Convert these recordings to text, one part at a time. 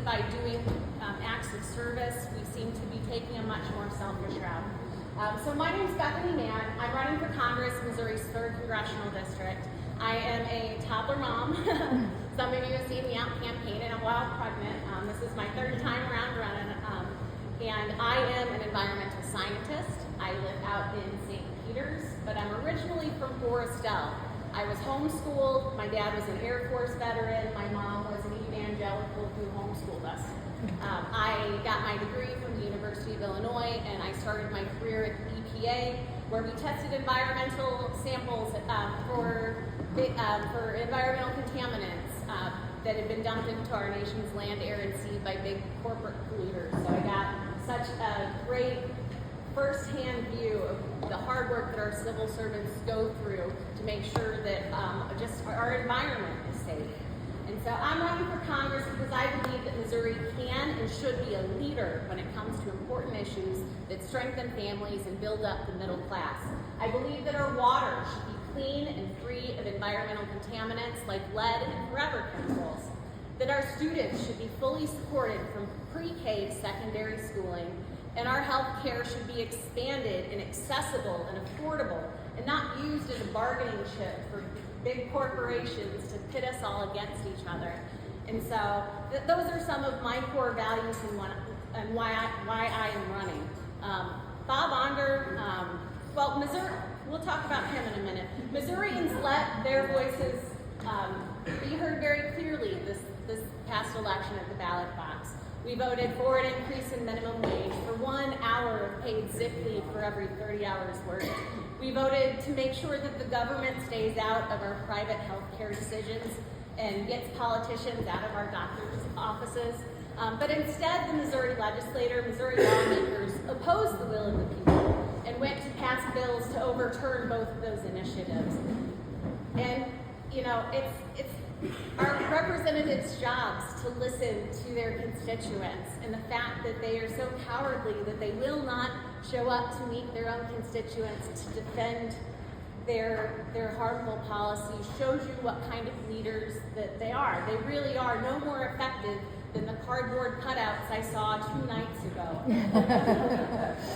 by doing acts of service, we seem to be taking a much more selfish route. So my name is Bethany Mann. I'm running for Congress, Missouri's 3rd Congressional District. I am a toddler mom. Some of you have seen me out campaigning. I'm while pregnant. This is my 3rd time around running. And I am an environmental scientist. I live out in St. Peters, but I'm originally from Forestell. I was homeschooled. My dad was an Air Force veteran. My mom was an evangelical who homeschooled us. I got my degree from the University of Illinois, and I started my career at the EPA, where we tested environmental samples for environmental contaminants that had been dumped into our nation's land, air, and sea by big corporate polluters. So I got such a great first-hand view of the hard work that our civil servants go through to make sure that just our environment is safe. And so I'm running for Congress because I believe that Missouri can and should be a leader when it comes to important issues that strengthen families and build up the middle class. I believe that our water should be clean and free of environmental contaminants like lead and forever chemicals. That our students should be fully supported from pre-K to secondary schooling, and our health care should be expanded and accessible and affordable and not used as a bargaining chip for big corporations to pit us all against each other. And so those are some of my core values and why I am running. Bob Onder, well, Missouri, we'll talk about him in a minute. Missourians let their voices be heard very clearly this past election at the ballot box. We voted for an increase in minimum wage, for 1 hour of paid sick leave for every 30 hours worked. We voted to make sure that the government stays out of our private health care decisions and gets politicians out of our doctors' offices. But instead, the Missouri Missouri lawmakers opposed the will of the people and went to pass bills to overturn both of those initiatives. And, you know, it's our representatives' jobs to listen to their constituents, and the fact that they are so cowardly that they will not show up to meet their own constituents to defend their harmful policies shows you what kind of leaders that they are. They really are no more effective than the cardboard cutouts I saw 2 nights ago.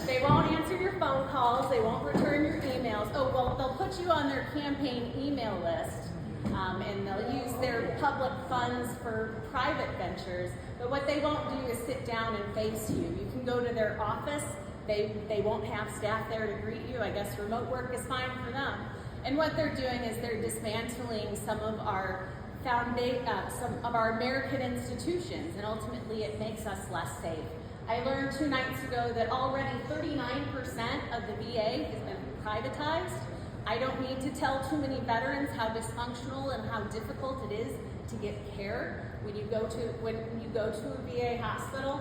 They won't answer your phone calls, they won't return your emails. Oh, well, they'll put you on their campaign email list. And they'll use their public funds for private ventures, but what they won't do is sit down and face you. You can go to their office, they won't have staff there to greet you. I guess remote work is fine for them. And what they're doing is they're dismantling some of our American institutions, and ultimately it makes us less safe. I learned 2 nights ago that already 39% of the VA has been privatized. I don't need to tell too many veterans how dysfunctional and how difficult it is to get care when you go to a VA hospital.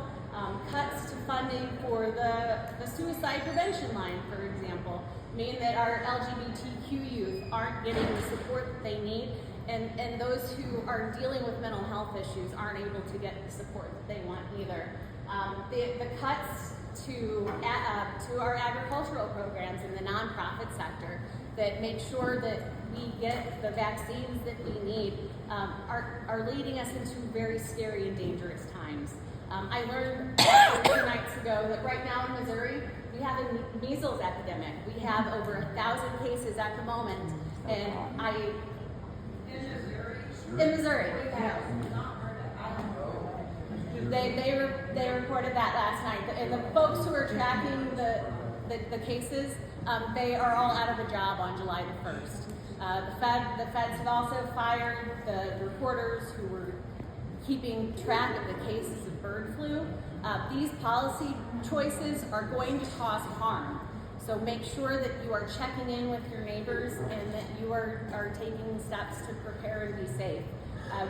Cuts to funding for the suicide prevention line, for example, mean that our LGBTQ youth aren't getting the support that they need, and those who are dealing with mental health issues aren't able to get the support that they want either. The cuts to our agricultural programs in the nonprofit sector that make sure that we get the vaccines that we need are leading us into very scary and dangerous times. I learned 2 nights ago that right now in Missouri, we have a measles epidemic. We have over 1,000 cases at the moment, and in Missouri. They reported that last night. And the folks who are tracking the cases, they are all out of a job on July the 1st. The feds have also fired the reporters who were keeping track of the cases of bird flu. These policy choices are going to cause harm. So make sure that you are checking in with your neighbors and that you are taking steps to prepare and be safe.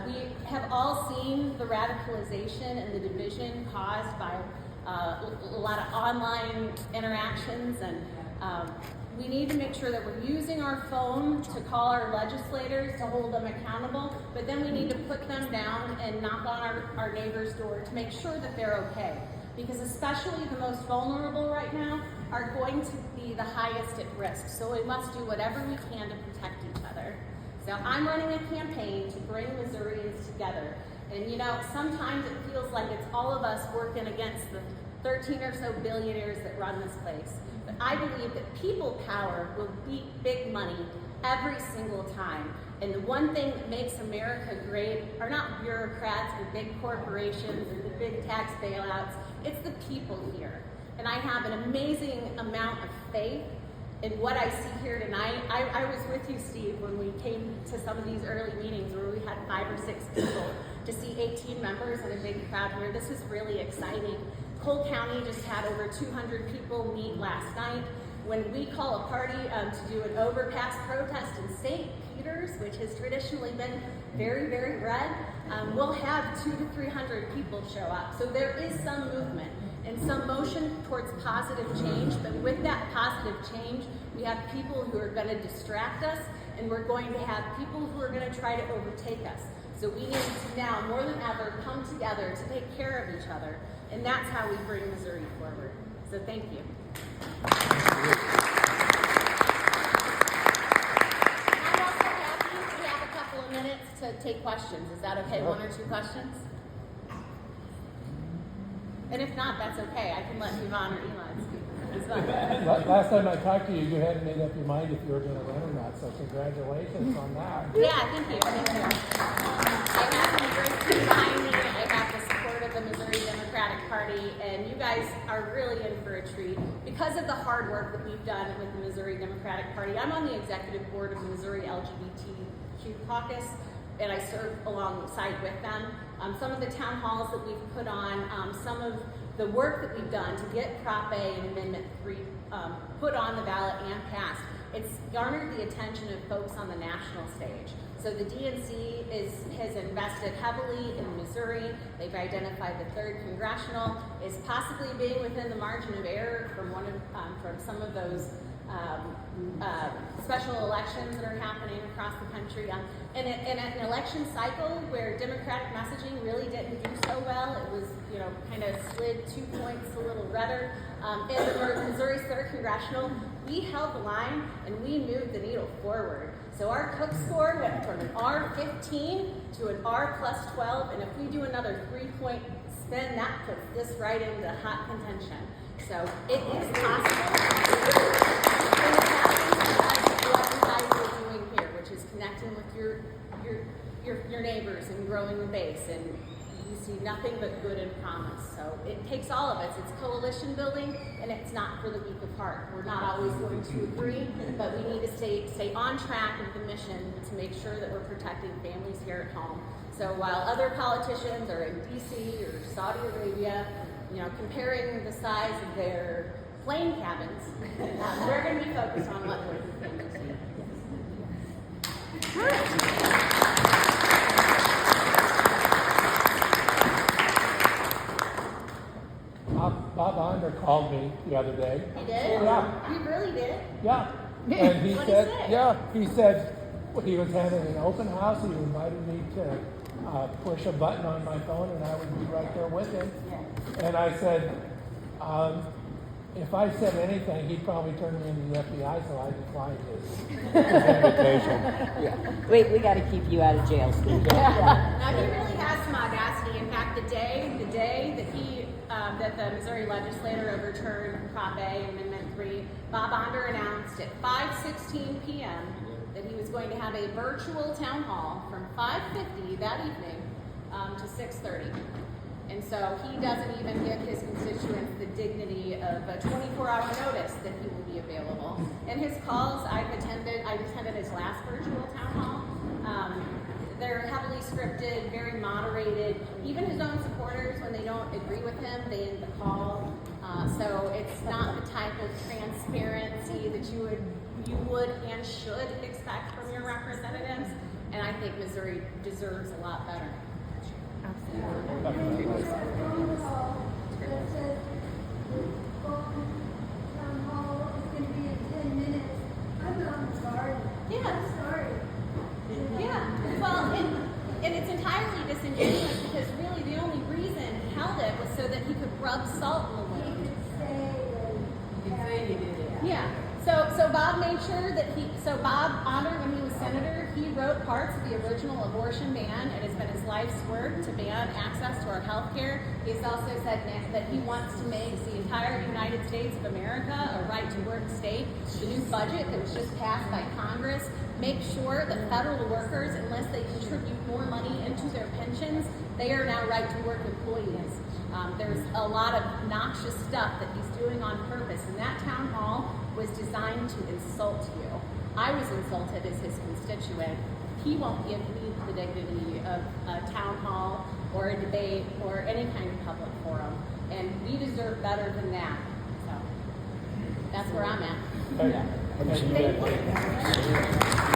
We have all seen the radicalization and the division caused by a lot of online interactions, and we need to make sure that we're using our phone to call our legislators to hold them accountable, but then we need to put them down and knock on our neighbor's door to make sure that they're okay. Because especially the most vulnerable right now are going to be the highest at risk. So we must do whatever we can to protect each other. So I'm running a campaign to bring Missourians together And sometimes it feels like it's all of us working against the 13 or so billionaires that run this place. But I believe that people power will beat big money every single time. And the one thing that makes America great are not bureaucrats or big corporations or the big tax bailouts. It's the people here. And I have an amazing amount of faith in what I see here tonight. I was with you, Steve, when we came to some of these early meetings where we had 5 or 6 people. To see 18 members and a big crowd here, this is really exciting. Cole County just had over 200 people meet last night. When we call a party to do an overpass protest in St. Peter's, which has traditionally been very, very red, we'll have 200 to 300 people show up. So there is some movement and some motion towards positive change, but with that positive change, we have people who are going to distract us, and we're going to have people who are going to try to overtake us. So we need to now, more than ever, come together to take care of each other, and that's how we bring Missouri forward. So thank you. I'm also happy to have a couple of minutes to take questions. Is that okay? 1 or 2 questions? And if not, that's okay. I can let Yvonne or Eli speak. It's fine. Last time I talked to you, you hadn't made up your mind if you were going to run or not, so congratulations on that. Yeah, thank you. Thank you. I have some great team behind me. I have the support of the Missouri Democratic Party, and you guys are really in for a treat. Because of the hard work that we've done with the Missouri Democratic Party, I'm on the executive board of the Missouri LGBTQ caucus, and I serve alongside with them. Some of the town halls that we've put on, some of the work that we've done to get Prop A and Amendment 3 put on the ballot and passed, it's garnered the attention of folks on the national stage. So the DNC has invested heavily in Missouri. They've identified the 3rd Congressional as possibly being within the margin of error from from some of those special elections that are happening across the country. In an election cycle where Democratic messaging really didn't do so well, it was, kind of slid 2 points a little redder. In the Missouri's 3rd Congressional, we held the line and we moved the needle forward. So our Cook score went from an R15 to an R plus 12, and if we do another 3-point spin, that puts this right into hot contention. So it is possible. And it's happening because of what you guys are doing here, which is connecting with your neighbors and growing the base, and you see nothing but good and promise. So it takes all of us. It's coalition building, and it's not for the weak of heart. We're not always going to agree, but we need to stay on track with the mission to make sure that we're protecting families here at home. So while other politicians are in DC or Saudi Arabia, comparing the size of their plane cabins, we're going to be focused on what we're doing. Bob Onder called me the other day. He did? Yeah. You really did? Yeah. And he What said, did he say? yeah, he said he was having an open house. He invited me to push a button on my phone, and I would be right there with him. Yeah. And I said, if I said anything, he'd probably turn me into the FBI, so I declined his invitation. Yeah. We got to keep you out of jail, Steve. Yeah. Now he really has some audacity. In fact, the day that the Missouri legislature overturned Prop A Amendment 3, Bob Onder announced at 5:16 p.m. that he was going to have a virtual town hall from 5:50 that evening to 6:30. And so he doesn't even give his constituents the dignity of a 24-hour notice that he will be available. And his calls, I've attended his last virtual town hall. They're heavily scripted, very moderated. Even his own supporters, when they don't agree with him, they end the call. So it's not the type of transparency that you would and should expect from your representatives. And I think Missouri deserves a lot better. Yeah, well, and it's entirely disingenuous because really the only reason he held it was so that he could rub salt in the wound. Yeah. So So Bob made sure that Bob honored when he was senator, he wrote parts of the original abortion ban. It has been his life's work to ban access to our health care. He's also said that he wants to make the entire United States of America a right-to-work state. The new budget that was just passed by Congress makes sure that federal workers, unless they contribute more money into their pensions, they are now right-to-work employees. There's a lot of noxious stuff that he's doing on purpose, and that town hall was designed to insult you. I was insulted as his constituent. He won't give me the dignity of a town hall or a debate or any kind of public forum, and we deserve better than that. So that's where I'm at. Thank you. Thank you.